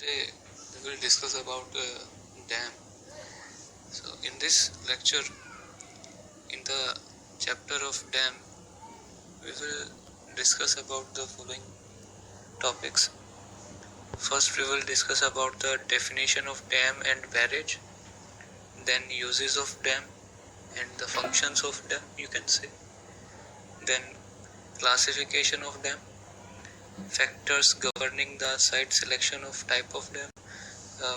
Today we will discuss about dam. So in this lecture, in the chapter of dam, we will discuss about the following topics. First, we will discuss about the definition of dam and barrage, then uses of dam and the functions of dam, you can say. Then classification of dam, factors governing the site selection of type of dam.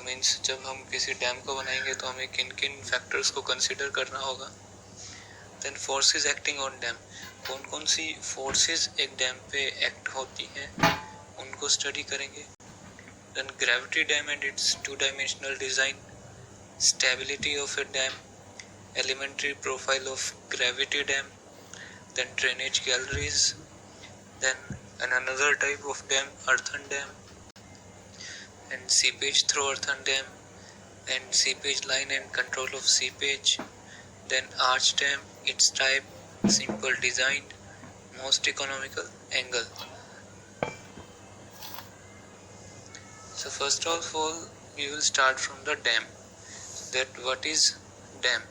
Means जब हम किसी dam को बनाएंगे तो हमें किन किन factors को कंसिडर करना होगा. Then forces acting on dam, कौन कौन सी फोर्सेस एक डैम पे एक्ट होती हैं उनको स्टडी करेंगे. Then gravity dam and its two dimensional design, stability of a dam, elementary profile of gravity dam, then drainage galleries, then another type of dam, earthen dam, and seepage through earthen dam, and seepage line and control of seepage, then arch dam, its type, simple design, most economical angle. So first of all we will start from the dam. That what is dam?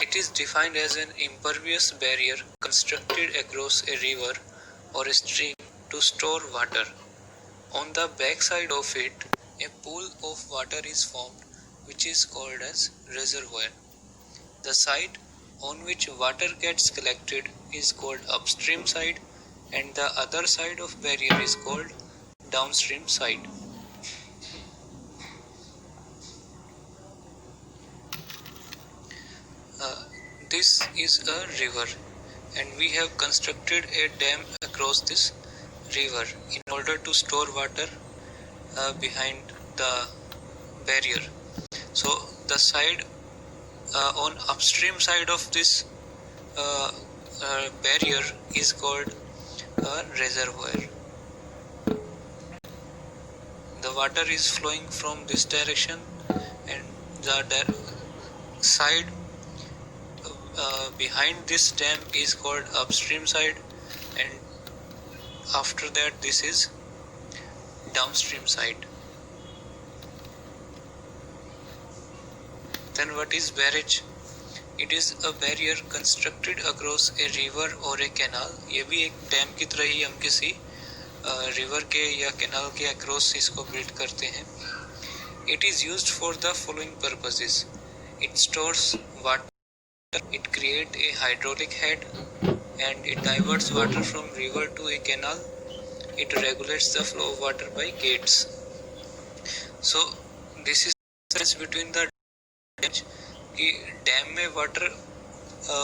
It is defined as an impervious barrier constructed across a river or a stream to store water. On the backside of it, a pool of water is formed, which is called as reservoir. The side on which water gets collected is called upstream side, and the other side of barrier is called downstream side. This is a river, and we have constructed a dam across this river in order to store water behind the barrier. So the side on upstream side of this barrier is called a reservoir. The water is flowing from this direction, and the side behind this dam is called upstream side, and after that this is downstream side. Then what is barrage? It is a barrier constructed across a river or a canal. ये भी एक dam की तरह ही हम किसी river के या canal के अक्रॉस इसको बिल्ड करते हैं. It is used for the following purposes. It stores water, it creates a hydraulic head, and it diverts water from river to a canal. It regulates the flow of water by gates. So this is the difference between the dam कि dam में water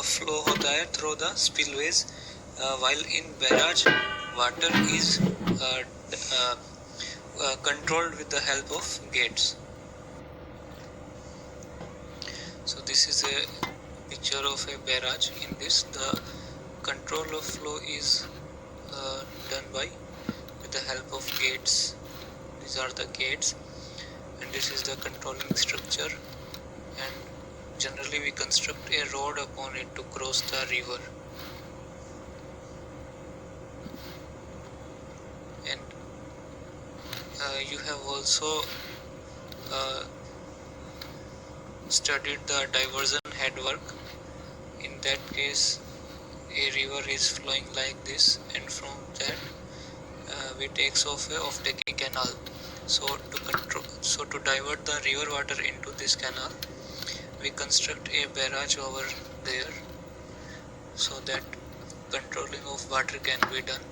flow होता है through the spillways, while in barrage water is controlled with the help of gates. So this is a picture of a barrage. In this the control of flow is done by with the help of gates. These are the gates, and this is the controlling structure, and generally we construct a road upon it to cross the river. And you have also studied the diversion head work. In that case a river is flowing like this, and from that we takes off a off-taking canal. So to divert the river water into this canal, we construct a barrage over there so that controlling of water can be done.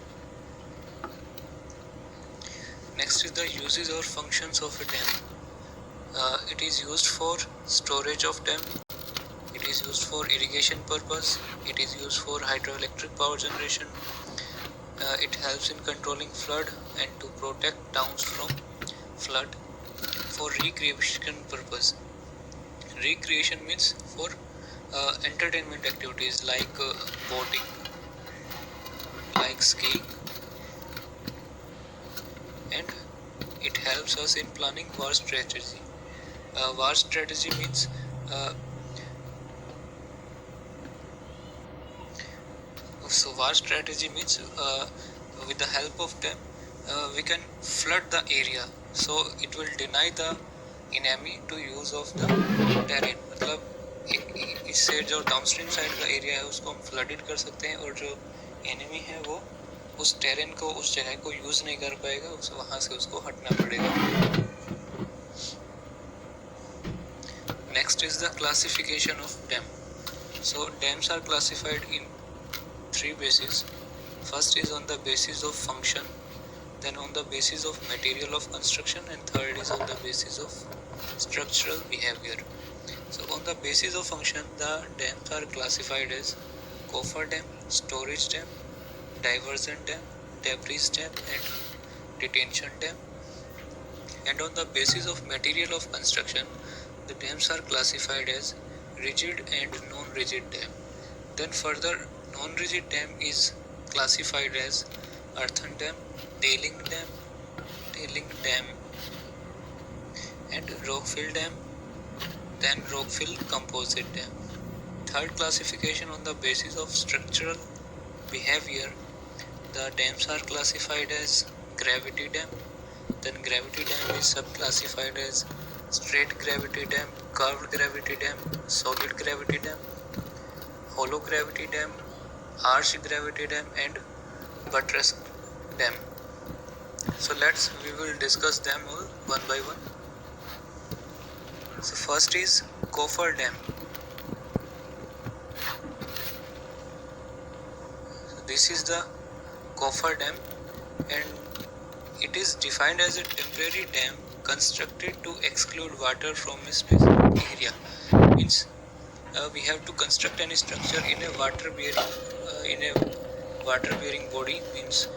Next is the uses or functions of a dam. It is used for storage of dam, it is used for irrigation purpose, it is used for hydroelectric power generation, it helps in controlling flood and to protect towns from flood, for recreation purpose. Recreation means for entertainment activities like boating, like skiing, and it helps us in planning war strategy. War strategy means war strategy means with the help of them we can flood the area, so it will deny the enemy to use of the terrain. मतलब इससे जो downstream side का area है उसको हम flooded कर सकते हैं, और जो एनिमी है वो उस टेरेन को, उस जगह को यूज़ नहीं कर पाएगा, उस वहाँ से उसको हटना पड़ेगा. Next is the classification of dam. So dams are classified in 3 bases. First is on the basis of function, then on the basis of material of construction, and third is on the basis of structural behavior. So on the basis of function, the dams are classified as coffer dam, storage dam, diversion dam, debris dam, and detention dam. And on the basis of material of construction, the dams are classified as rigid and non-rigid dam. Then further, non-rigid dam is classified as earthen dam, tailing dam, and rockfill dam, then rockfill composite dam. Third classification on the basis of structural behavior, the dams are classified as gravity dam, then gravity dam is subclassified as straight gravity dam, curved gravity dam, solid gravity dam, hollow gravity dam, arch gravity dam, and buttress dam. So we will discuss them all one by one. So first is coffer dam. So this is the coffer dam, and it is defined as a temporary dam constructed to exclude water from a specific area. Means we have to construct any structure in a water bearing body. Means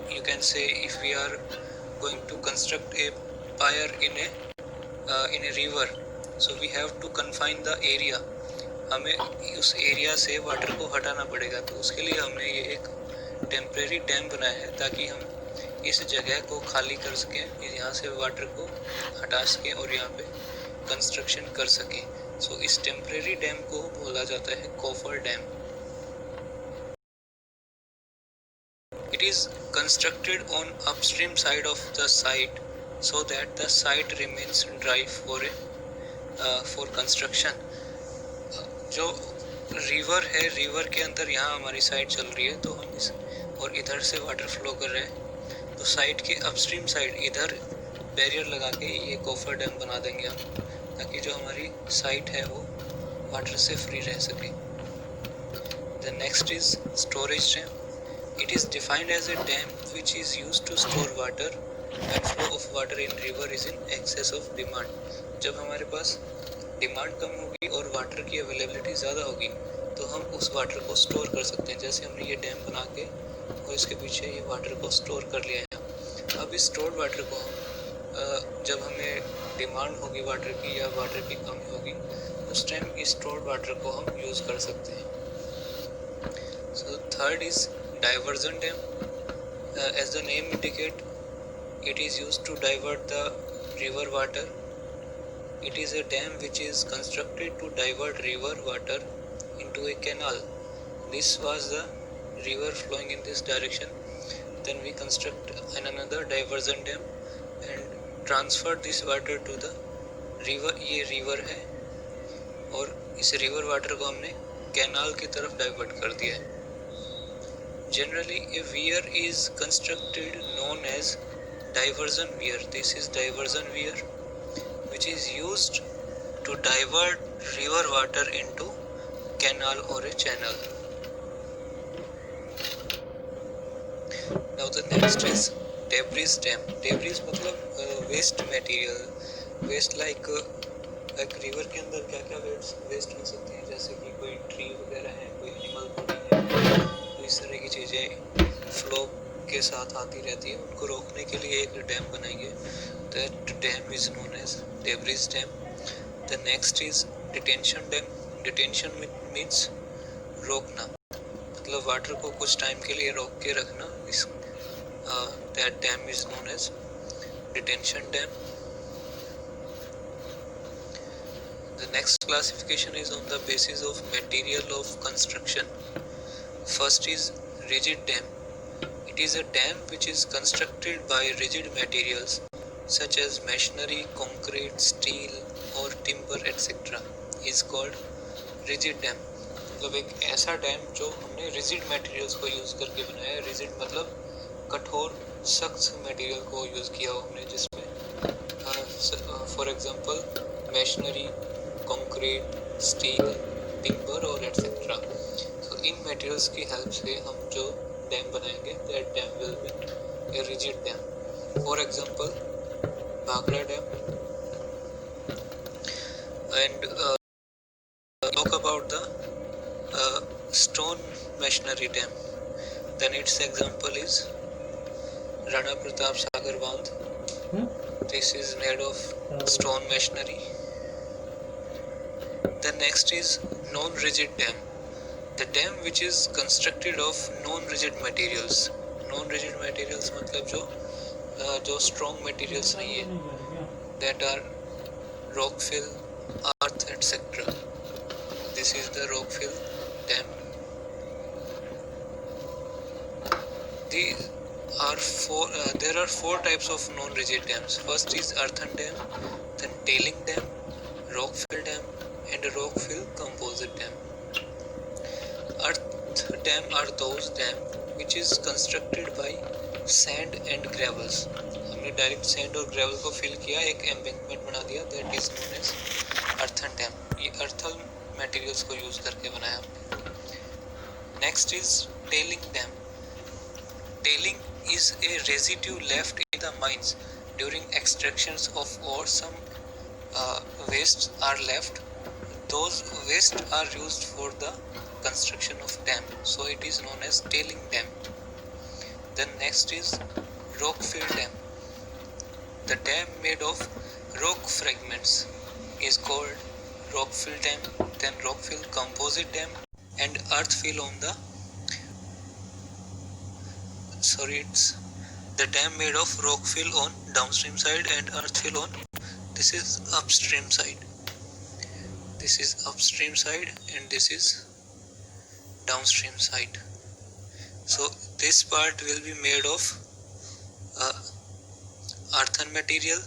you can say if we are going to construct a pier in a river, so we have to confine the area. हमें उस area से water को हटाना पड़ेगा, तो उसके लिए हमने ये एक टेम्परेरी डैम बनाया है ताकि हम इस जगह को खाली कर सकें, यहाँ से वाटर को हटा सकें और यहाँ पे कंस्ट्रक्शन कर सकें. सो इस टेम्परेरी डैम को बोला जाता है coffer dam. It is constructed on upstream side of the site so that the site remains dry for construction. जो रिवर है, रिवर के अंदर यहाँ हमारी साइट चल रही है, तो हम इस और इधर से वाटर फ्लो कर रहे हैं, तो साइट के अपस्ट्रीम साइड इधर बैरियर लगा के ये कॉफर डैम बना देंगे हम, ताकि जो हमारी साइट है वो वाटर से फ्री रह सके. The next is storage dam. It is defined as a dam which is used to store water and flow of water in river is in excess of demand. जब हमारे पास demand कम होगी और water की availability ज़्यादा होगी, तो हम उस वाटर को स्टोर कर सकते हैं. जैसे हमने ये डैम बना के और इसके पीछे ये वाटर को स्टोर कर लिया है. अब इस स्टोर्ड वाटर को हम जब हमें डिमांड होगी वाटर की या वाटर की कमी होगी, उस टाइम इस स्टोर्ड वाटर को हम यूज़ कर सकते हैं. So third is diversion dam. As the name indicate, it is used to divert the river water. It is a dam which is constructed to divert river water into a canal. This was the river flowing in this direction. Then we construct another diversion dam and transfer this water to the river. ये river है और इस river water को हमने canal की तरफ divert कर दिया है. Generally, a weir is constructed known as diversion weir. This is diversion weir, which is used to divert river water into canal or a channel. Now the next is debris dam. Debris मतलब waste material. Waste like river के अंदर क्या क्या waste हो सकते हैं, जैसे कि कोई tree वगैरह है, कोई animal body है, इस तरह की चीज़ें फ्लो के साथ आती रहती है. उनको रोकने के लिए एक डैम बनाएंगे. That dam is known as debris dam. The next is detention dam. Detention means रोकना, मतलब वाटर को कुछ टाइम के लिए रोक के रखना. इस that dam is known as detention dam. The next classification is on the basis of material of construction. First is rigid dam. It is a dam which is constructed by rigid materials such as machinery, concrete, steel or timber etc. is called rigid dam. मतलब एक ऐसा dam जो हमने rigid materials को use करके बनाया है. Rigid मतलब कठोर सख्त मटेरियल को यूज़ किया हो हमने, जिसमें for example machinery, concrete, steel, timber और एटसेट्रा. तो इन मटेरियल्स की हेल्प से हम जो डैम बनाएंगे, that dam will be a rigid dam. For example Bhakra dam. And talk about the stone machinery dam. Then its example is Rana Pratap Sagar Bandh. This is made of stone machinery. The next is non-rigid dam. The dam which is constructed of non-rigid materials. Non-rigid materials मतलब जो strong materials नहीं है, that are rockfill, earth etc. This is the rockfill dam. There are four types of non-rigid dams. First is earthen dam, then tailing dam, rockfill dam, and a rockfill composite dam. Earth dam are those dam which is constructed by sand and gravels. हमने direct sand और gravel को fill किया, एक embankment बना दिया, that is known as earthen dam. ये earthal materials को use करके बनाया हमने. Next is tailing dam. Tailing is a residue left in the mines during extractions of ore. Some wastes are left. Those wastes are used for the construction of dam, so it is known as tailing dam. Then next is rockfill dam. The dam made of rock fragments is called rockfill dam. Then rockfill composite dam and earthfill on the it's the dam made of rockfill on downstream side and earthfill on this is upstream side. This is upstream side and this is downstream side. So this part will be made of earthen material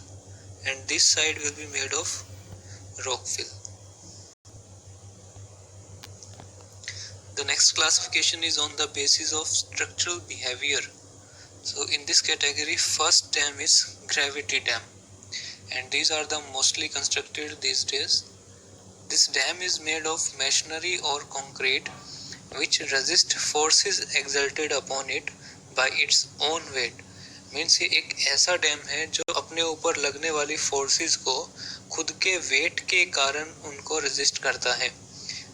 and this side will be made of rockfill. The next classification is on the basis of structural behavior. So in this category, first dam is gravity dam, and these are the mostly constructed these days. This dam is made of machinery or concrete which resist forces exerted upon it by its own weight. Means ये एक ऐसा dam है जो अपने ऊपर लगने वाली forces को खुद के वेट के कारण उनको रेजिस्ट करता है.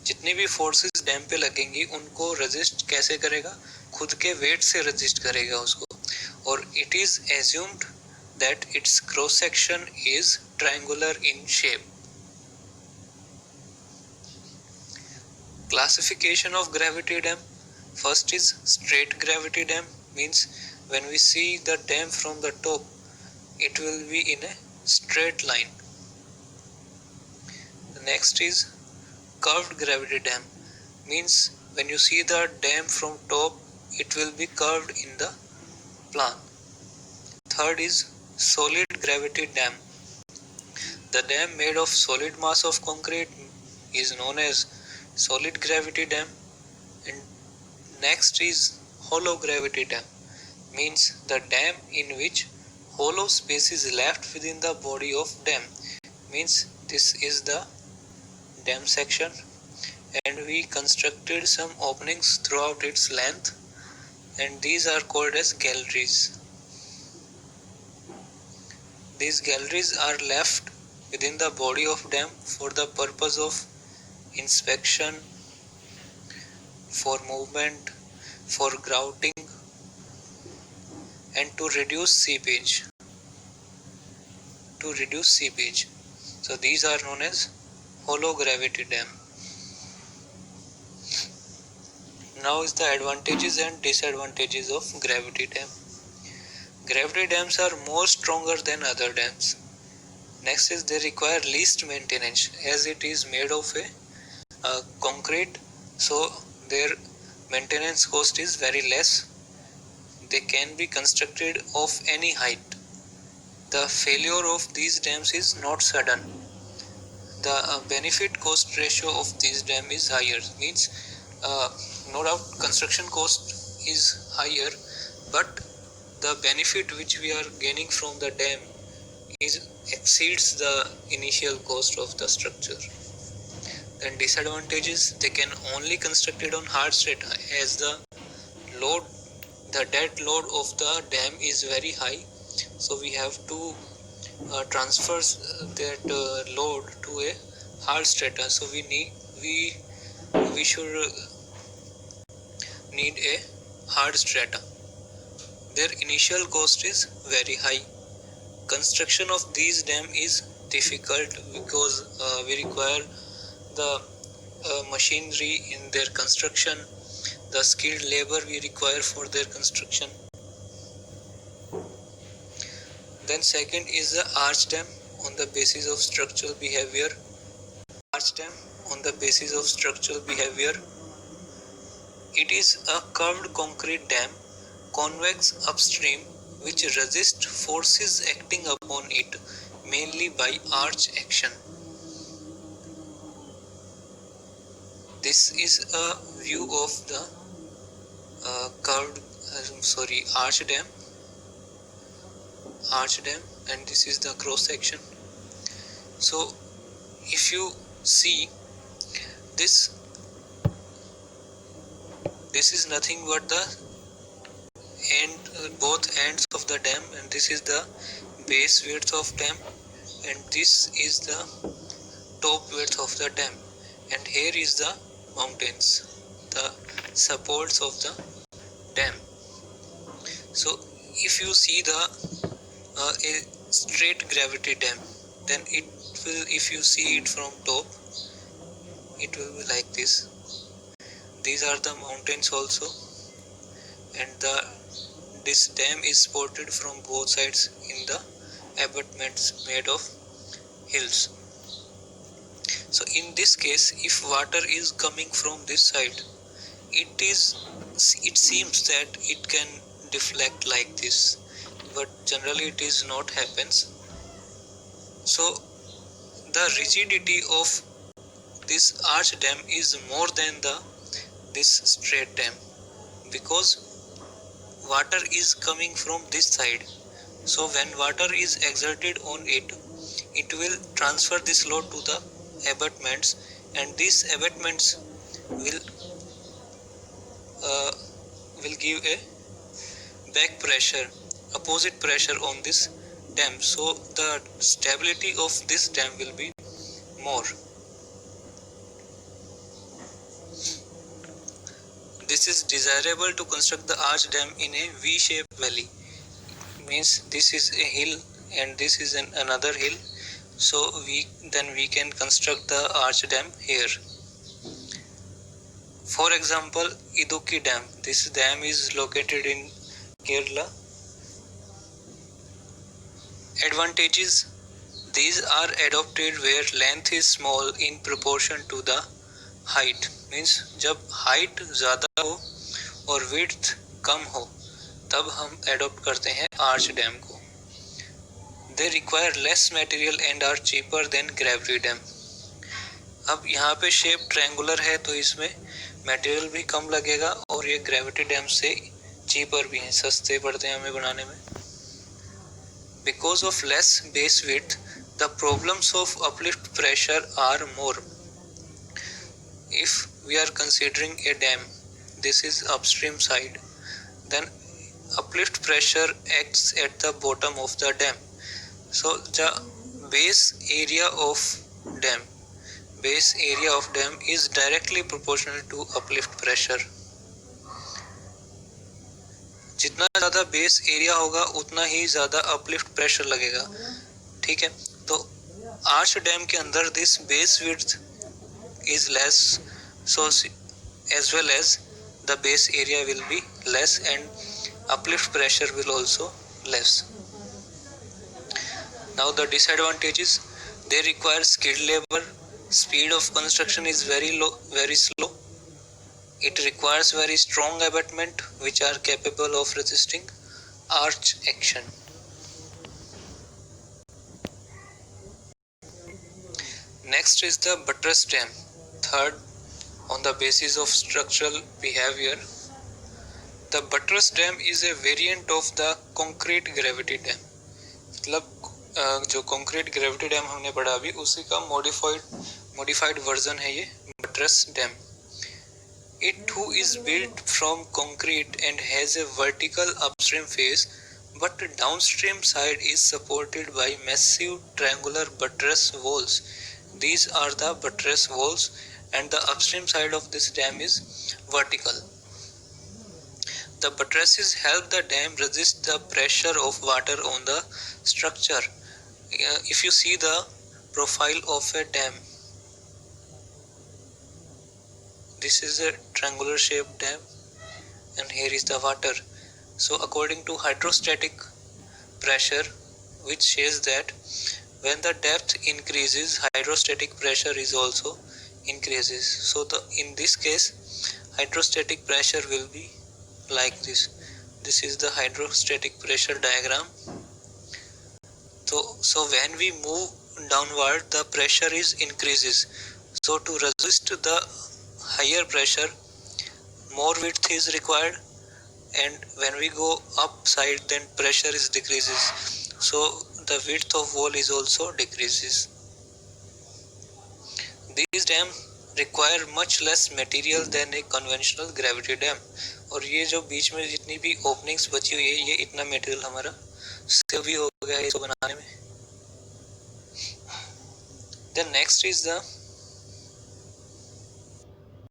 जितनी भी फोर्सेस डैम पे लगेंगी उनको रेजिस्ट कैसे करेगा? खुद के वेट से रेजिस्ट करेगा उसको. और it is assumed that it's cross section is triangular in shape. Classification of gravity dam. First is straight gravity dam, means when we see the dam from the top, it will be in a straight line. The next is curved gravity dam, means when you see the dam from top, it will be curved in the plan. Third is solid gravity dam. The dam made of solid mass of concrete is known as solid gravity dam. And next is hollow gravity dam, means the dam in which hollow space is left within the body of dam. Means this is the dam section and we constructed some openings throughout its length and these are called as galleries. These galleries are left within the body of dam for the purpose of inspection, for movement, for grouting and to reduce seepage. So these are known as hollow gravity dam. Now is the advantages and disadvantages of gravity dam. Gravity dams are more stronger than other dams. Next is they require least maintenance as it is made of a concrete, so their maintenance cost is very less. they can be constructed of any height. The failure of these dams is not sudden. The benefit cost ratio of these dams is higher. Means no doubt construction cost is higher, but the benefit which we are gaining from the dam exceeds the initial cost of the structure. Then disadvantages, they can only constructed on hard strata as the dead load of the dam is very high, so we have to transfer that load to a hard strata. So we should need a hard strata. Their initial cost is very high. Construction of these dam is difficult because we require the machinery in their construction, the skilled labor we require for their construction. Then second is the arch dam on the basis of structural behavior. Arch dam on the basis of structural behavior. It is a curved concrete dam, convex upstream, which resists forces acting upon it mainly by arch action. This is a view of the arch dam, and this is the cross section. So if you see this is nothing but the both ends of the dam, and this is the base width of dam, and this is the top width of the dam, and here is the mountains, the supports of the dam. So if you see the a straight gravity dam, then it will, if you see it from top, it will be like this. These are the mountains also, and this dam is supported from both sides in the abutments made of hills. So in this case, if water is coming from this side, it seems that it can deflect like this, but generally it is not happens. So the rigidity of this arch dam is more than this straight dam, because water is coming from this side. So when water is exerted on it, it will transfer this load to the abutments, and these abutments will give a back pressure, opposite pressure on this dam. So the stability of this dam will be more. This is desirable to construct the arch dam in a V-shaped valley. Means this is a hill and this is another hill. So we can construct the arch dam here. For example, Idukki Dam. This dam is located in Kerala. Advantages: these are adopted where length is small in proportion to the height. Means जब height ज़्यादा हो और width कम हो, तब हम adopt करते हैं arch dam को. They require less material and are cheaper than gravity dam. अब यहाँ पे शेप ट्रायंगुलर है, तो इसमें मटेरियल भी कम लगेगा और ये ग्रेविटी डैम से चीपर भी हैं, सस्ते पड़ते हैं हमें बनाने में. Because of less base width, the problems of uplift pressure are more. If we are considering a dam, this is upstream side, then uplift pressure acts at the bottom of the dam. So the base area of dam is directly proportional to uplift pressure. जितना ज़्यादा base area होगा उतना ही ज़्यादा uplift pressure लगेगा. ठीक है, तो arch dam के अंदर this base width is less, so as well as the base area will be less and uplift pressure will also less. Now the disadvantages: they require skilled labor, speed of construction is very low, very slow, It requires very strong abutment which are capable of resisting arch action. Next is the buttress dam. Third, on the basis of structural behavior, the buttress dam is a variant of the concrete gravity dam. मतलब जो concrete gravity dam हमने पढ़ा अभी उसी का modified version है ये buttress dam. It too is built from concrete and has a vertical upstream face, but downstream side is supported by massive triangular buttress walls. These are the buttress walls, and the upstream side of this dam is vertical. The buttresses help the dam resist the pressure of water on the structure. If you see the profile of a dam, this is a triangular shaped dam and here is the water. So according to hydrostatic pressure, which says that when the depth increases, hydrostatic pressure is also increases. So in this case, hydrostatic pressure will be like this. This is the hydrostatic pressure diagram. So when we move downward, the pressure is increases. So to resist the higher pressure, more width is required, and when we go upside, then pressure is decreases. So the width of wall is also decreases. These dams require much less material than a conventional gravity dam. और ये जो बीच में जितनी भी openings बची हुई है, ये इतना मटेरियल हमारा सेव भी हो गया है इसको बनाने में. Then next is the